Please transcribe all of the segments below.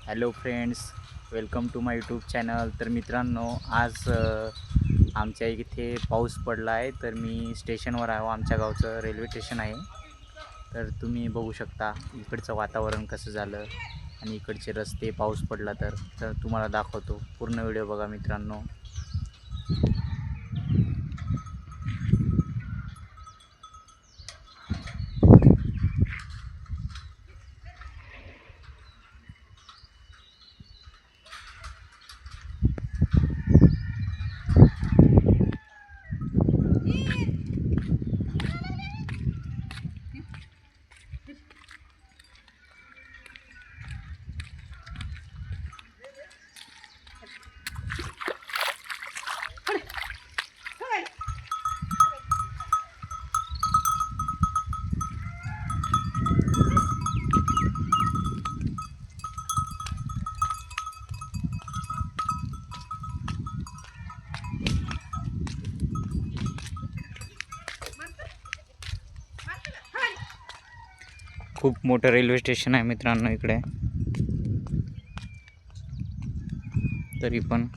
Hello friends, welcome to my YouTube channel. तर मित्रांनो, आज आमच्या इथे पाऊस पडला आहे. तर मी स्टेशनवर आहे. आमच्या गावचं रेल्वे स्टेशन आहे. तर तुम्ही बघू शकता इकडचं वातावरण कसं झालं आणि इकडचे रस्ते पाऊस पडला तर तुम्हाला दाखवतो. पूर्ण व्हिडिओ बघा मित्रांनो. खूप मोठं रेल्वे स्टेशन आहे मित्रांनो इकडे. तरी पण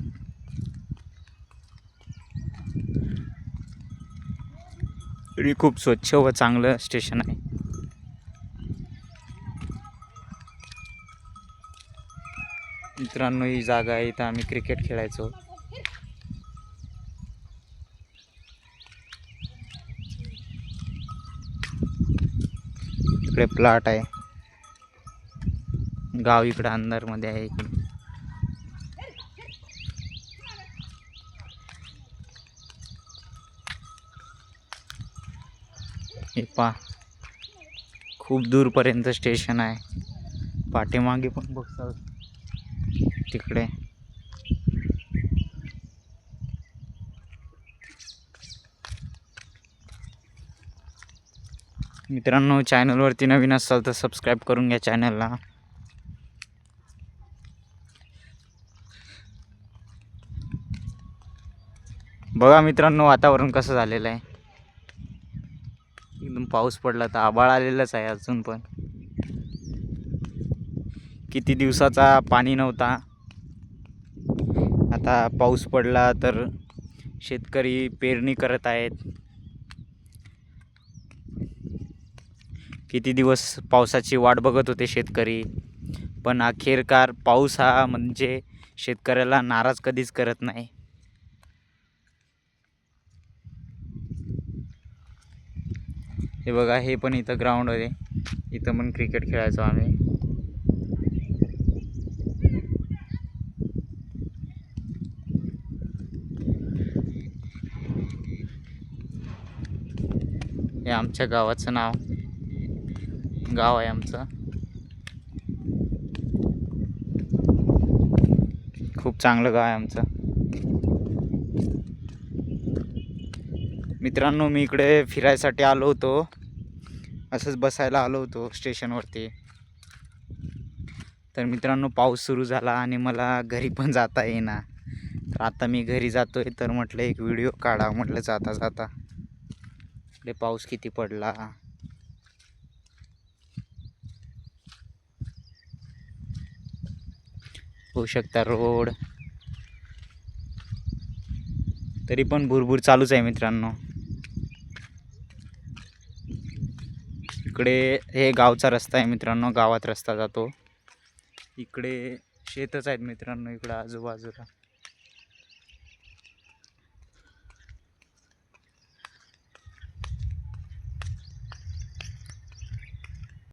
खूप स्वच्छ व चांगलं स्टेशन आहे. मित्रांनो, ही जागा आहे इथं आम्ही क्रिकेट खेळायचो. इकडे प्लॉट आहे. गाव इकडे अंधारमध्ये आहे. इकडे हे पा खूप दूरपर्यंत स्टेशन आहे. पाठीमागे पण बघता तिकडे. मित्रांनो, चॅनलवरती नवीन असाल तर सबस्क्राईब करून घ्या चॅनलला. बघा मित्रांनो, वातावरण कसं झालेलं आहे. एकदम पाऊस पडला तर आभाळ आलेलंच आहे अजून पण. किती दिवसाचा पाणी नव्हता. आता पाऊस पडला तर शेतकरी पेरणी करत आहेत. किती दिवस पावसाची वाट बघत होते शेतकरी, पण अखेरकार पाऊस हा म्हणजे शेतकऱ्याला नाराज कधीच करत नाही. हे बघा, हे पण इथं ग्राउंड आहे. इथं पण क्रिकेट खेळायचो आम्ही. हे आमच्या गावाचं गाव आहे आमचं. खूप चांगलं गाव आहे आमचं. मित्रांनो, मी इकडे फिरायसाठी आलो होतो. असंच बसायला आलो होतो स्टेशनवरती. तर मित्रांनो, पाऊस सुरू झाला आणि मला घरी पण जाता येईना. तर आता मी घरी जातोय. तर म्हटलं एक व्हिडिओ काढा म्हटलं जाता जाता. इकडे पाऊस किती पडला. होऊ शकता रोड. तरी पण भुरभुर चालूच आहे मित्रांनो. इकडे हे गावचा रस्ता आहे मित्रांनो. गावात रस्ता जातो. इकडे शेतच आहेत मित्रांनो इकडं आजूबाजूला.